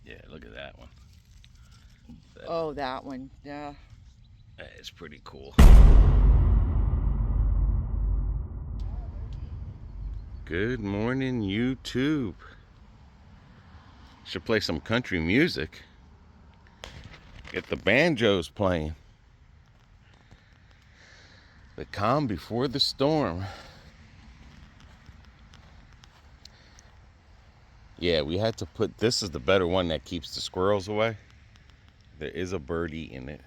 Yeah, look at that one. That one. Yeah. That is pretty cool. Good morning, YouTube. Should play some country music. Get the banjos playing. The calm before the storm. Yeah, we had to put, this is the better one that keeps the squirrels away. There is a birdie in it.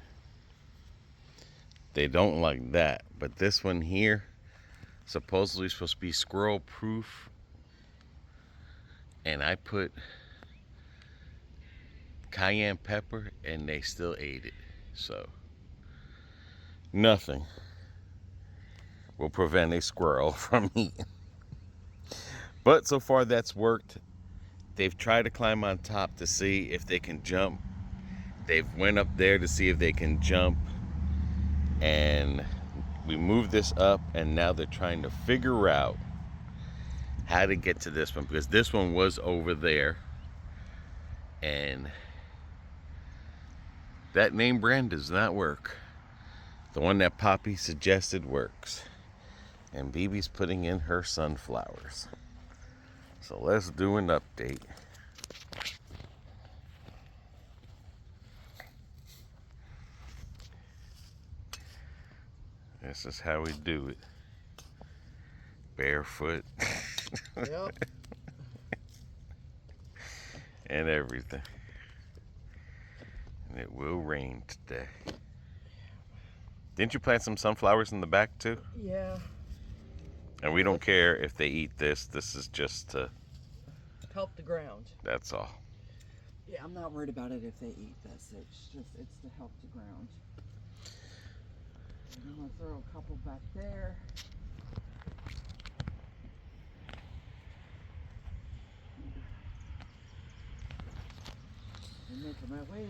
They don't like that, but this one here, supposedly supposed to be squirrel proof. And I put cayenne pepper and they still ate it. So, nothing will prevent a squirrel from eating. But so far that's worked. They've tried to climb on top to see if they can jump. They've went up there to see if they can jump. And we moved this up and now they're trying to figure out how to get to this one, because this one was over there. And that name brand does not work. The one that Poppy suggested works. And BB's putting in her sunflowers. So let's do an update. This is how we do it. Barefoot. Yep. And everything. And it will rain today. Didn't you plant some sunflowers in the back too? Yeah. And we don't care if they eat this. This is just to Help the ground. That's all. Yeah, I'm not worried about it if they eat this. It's to help the ground. And I'm gonna throw a couple back there. And making my way.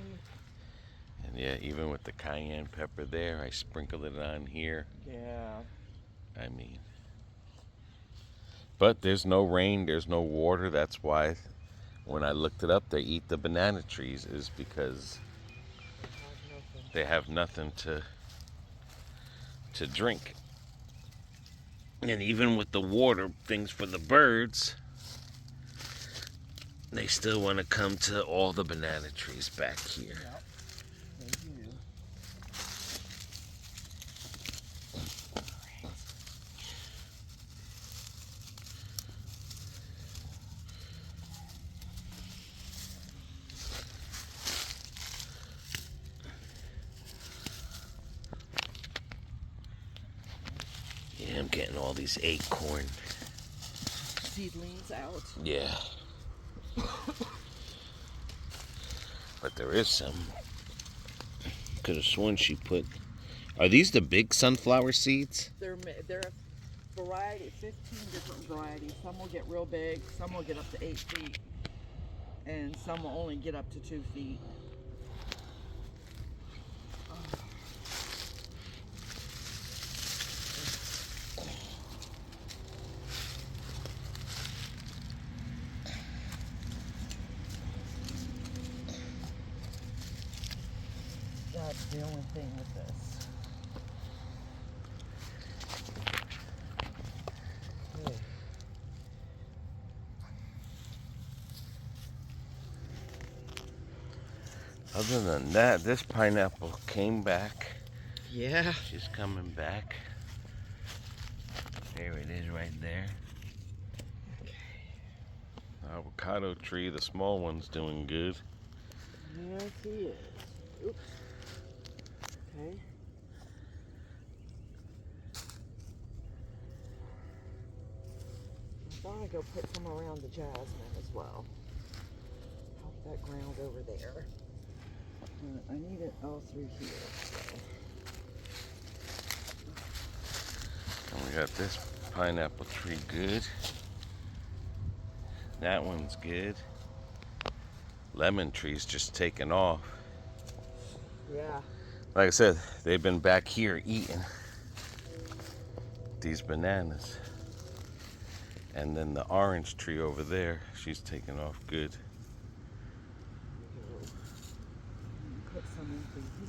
And yeah, even with the cayenne pepper there, I sprinkled it on here. Yeah. I mean, but there's no rain, there's no water. That's why when I looked it up, they eat the banana trees, is because they have nothing to drink. And even with the water things for the birds, they still want to come to all the banana trees back here. Yep, they do. Yeah, I'm getting all these acorn Seedlings out. Yeah. But there is some. Could have sworn she put. Are these the big sunflower seeds? They're a variety, 15 different varieties. Some will get real big, some will get up to 8 feet, and some will only get up to 2 feet. That's the only thing with this. Other than that, this pineapple came back. Yeah. She's coming back. There it is right there. Okay. Avocado tree, the small one's doing good. Yes, he is. Oops. Okay. I thought I'd go put some around the jasmine as well. Help that ground over there. I need it all through here. And we got this pineapple tree good. That one's good. Lemon tree's just taking off. Yeah. Like I said, they've been back here eating these bananas. And then the orange tree over there, she's taking off good.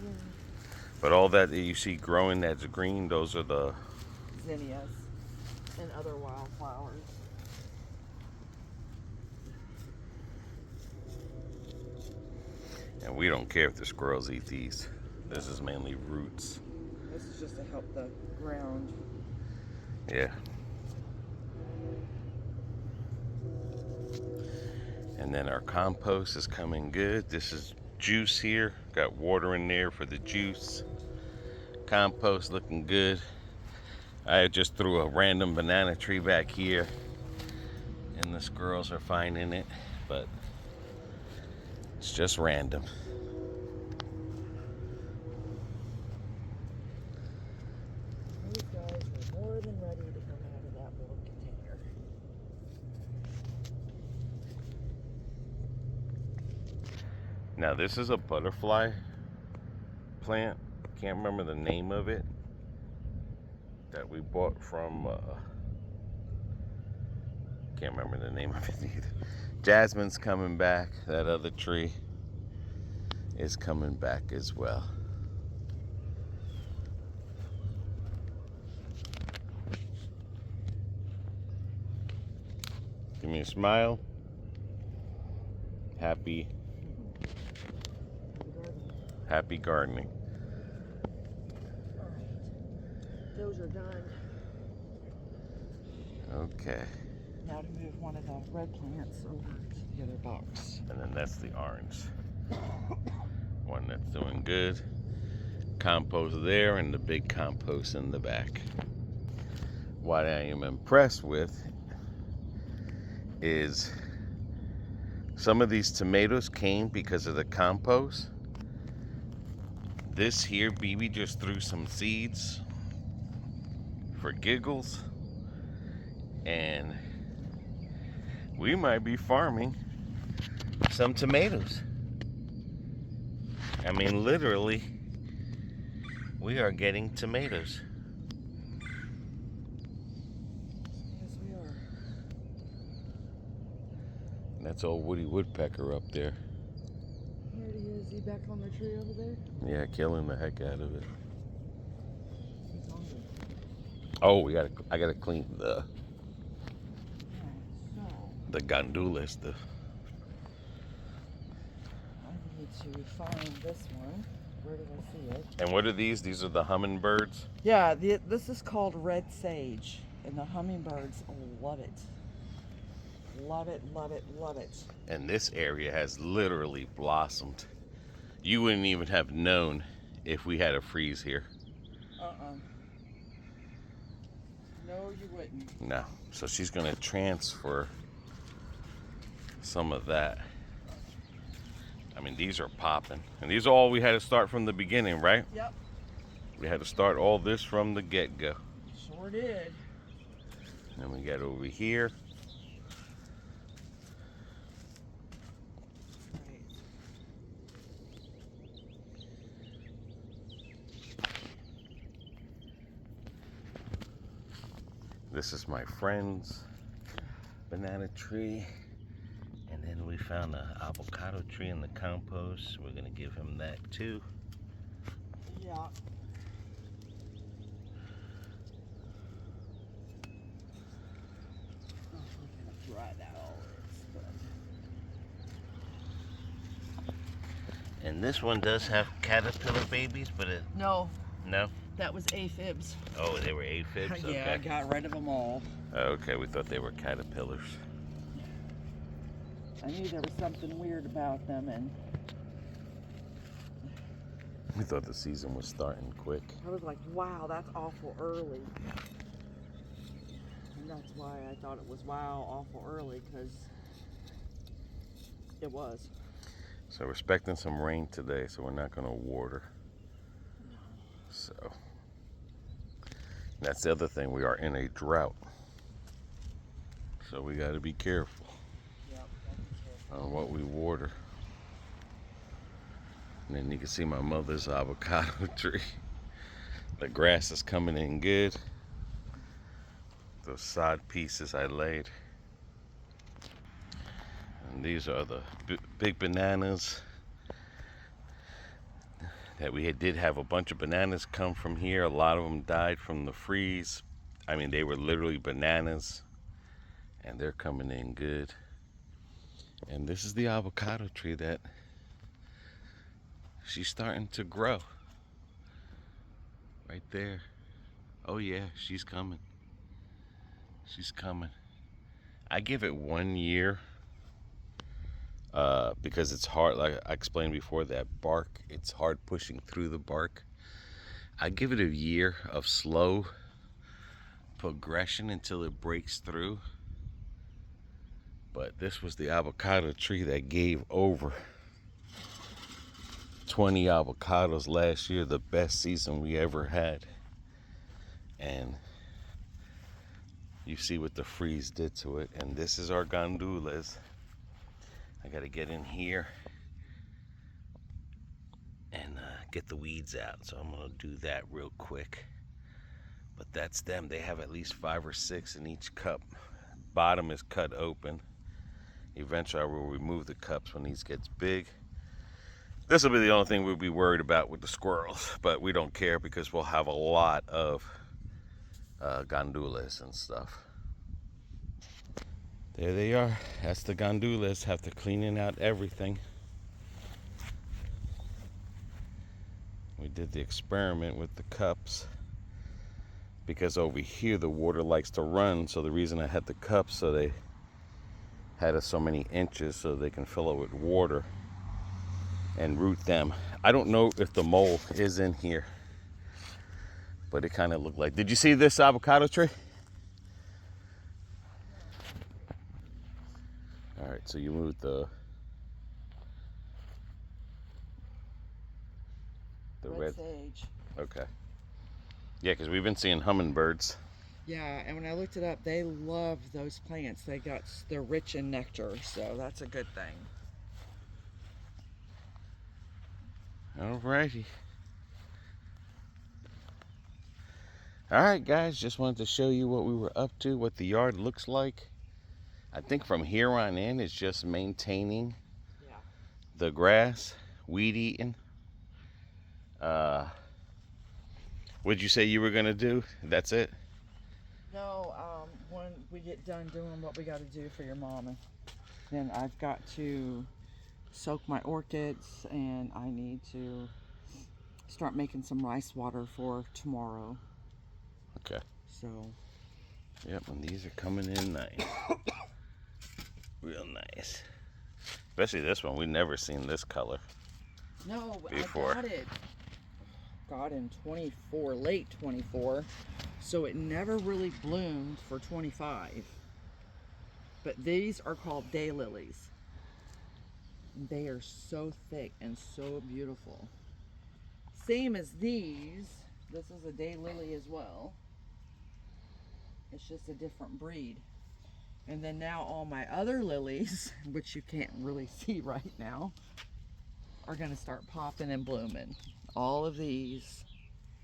here. But all that you see growing that's green, those are the Zinnias and other wildflowers. and we don't care if the squirrels eat these. This is mainly roots. This is just to help the ground. Yeah. And then our compost is coming good. This is juice here. Got water in there for the juice. Compost looking good. I just threw a random banana tree back here, and the squirrels are finding it, but it's just random. These guys are more than ready to come out of that little container. Now this is a butterfly plant. Can't remember the name of it. That we bought from, can't remember the name of it either. Jasmine's coming back. That other tree is coming back as well. Give me a smile. Happy gardening. Those are done. Okay. Now to move one of the red plants over to the other box. And then that's the orange. One that's doing good. Compost there and the big compost in the back. What I am impressed with is some of these tomatoes came because of the compost. This here, BB just threw some seeds for giggles, and we might be farming some tomatoes. I mean, literally, we are getting tomatoes. Yes, we are. And that's old Woody Woodpecker up there. Here he is. He back on the tree over there? Yeah, killing the heck out of it. He's hungry. Oh, I gotta clean the So, gandules. I need to find this one. Where did I see it? And what are these? These are the hummingbirds. Yeah, this is called red sage, and the hummingbirds love it. Love it, love it, love it. And this area has literally blossomed. You wouldn't even have known if we had a freeze here. No, you wouldn't. No. So she's gonna transfer some of that. I mean, these are popping. And these are all we had to start from the beginning, right? Yep. We had to start all this from the get-go. Sure did. And we got over here. Right. This is my friend's banana tree. And then we found an avocado tree in the compost. We're gonna give him that too. Yeah. Oh, we're gonna dry that all in. And this one does have caterpillar babies, but it, No, no? that was aphids. Oh, they were aphids? Okay. Yeah, I got rid of them all. Okay, we thought they were caterpillars. I knew there was something weird about them, and We thought the season was starting quick. I was like, wow, that's awful early. And that's why I thought it was, wow, awful early, because it was. So we're expecting some rain today, so we're not gonna water. So that's the other thing, we are in a drought. So we gotta be careful Yep, on what we water. And then you can see my mother's avocado tree. The grass is coming in good. Those sod pieces I laid. And these are the big bananas. that we did have a bunch of bananas come from here. A lot of them died from the freeze. I mean, they were literally bananas, and they're coming in good. And this is the avocado tree that she's starting to grow right there. Oh yeah, she's coming. She's coming. I give it 1 year because it's hard. Like I explained before, that bark, it's hard pushing through the bark. I give it a year of slow progression until it breaks through. But this was the avocado tree that gave over 20 avocados last year, the best season we ever had. And you see what the freeze did to it. And this is our gandules. I gotta get in here and get the weeds out, so I'm gonna do that real quick. But that's them. They have at least 5 or 6 in each cup. Bottom is cut open. Eventually I will remove the cups when these gets big. This will be the only thing we'll be worried about with the squirrels, but we don't care because we'll have a lot of gandules and stuff. There they are. That's the gandules. Have to cleaning out everything. We did the experiment with the cups because over here the water likes to run, so the reason I had the cups, so they had us so many inches so they can fill it with water and root them. I don't know if the mole is in here, but it kind of looked like. Did you see this avocado tree? All right, so you moved the red sage. Okay. Yeah, because we've been seeing hummingbirds. Yeah, and when I looked it up, they love those plants. They're rich in nectar, so that's a good thing. Alrighty. Alright guys, just wanted to show you what we were up to, what the yard looks like. I think from here on in it's just maintaining the grass, weed eating. What'd you say you were gonna do? That's it? No, when we get done doing what we got to do for your mom, then I've got to soak my orchids, and I need to start making some rice water for tomorrow. Okay. So. Yep, and these are coming in nice. Real nice. Especially this one. We've never seen this color. No, before. I got in 24, late 24, so it never really bloomed for 25. But these are called daylilies. They are so thick and so beautiful. Same as these. This is a daylily as well. It's just a different breed. And then now all my other lilies, which you can't really see right now, are going to start popping and blooming. All of these.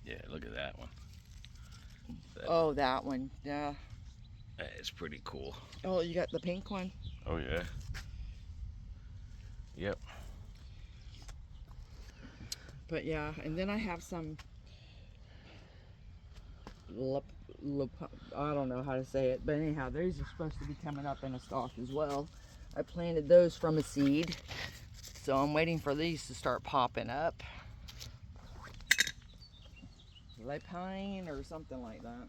Yeah, look at that one. That one. Yeah. That is pretty cool. Oh, you got the pink one? Oh, yeah. Yep. But yeah, and then I have some, I don't know how to say it, but anyhow, these are supposed to be coming up in a stalk as well. I planted those from a seed, so I'm waiting for these to start popping up. Lapine or something like that.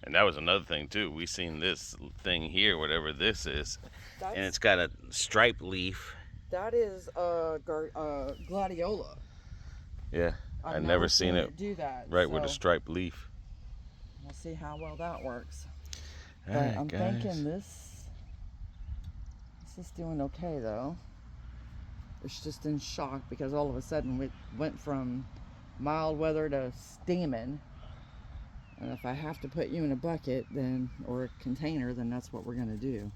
And that was another thing too. We seen this thing here, whatever this is, and it's got a striped leaf. That is gladiola. Yeah, I've never seen it do that. Right, so, with a striped leaf. We'll see how well that works. All but right, I'm guys. thinking this is doing okay though. It's just in shock because all of a sudden we went from mild weather to steaming. And if I have to put you in a bucket then, or a container, then that's what we're gonna do.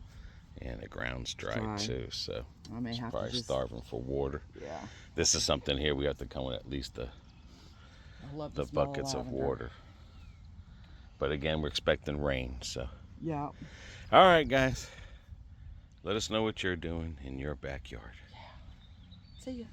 And the ground's dry too, so I may have probably to just, starving for water. Yeah. This is something here we have to come with at least the buckets of water. But again, we're expecting rain, so. Yeah. All right, guys. Let us know what you're doing in your backyard. Yeah. See ya.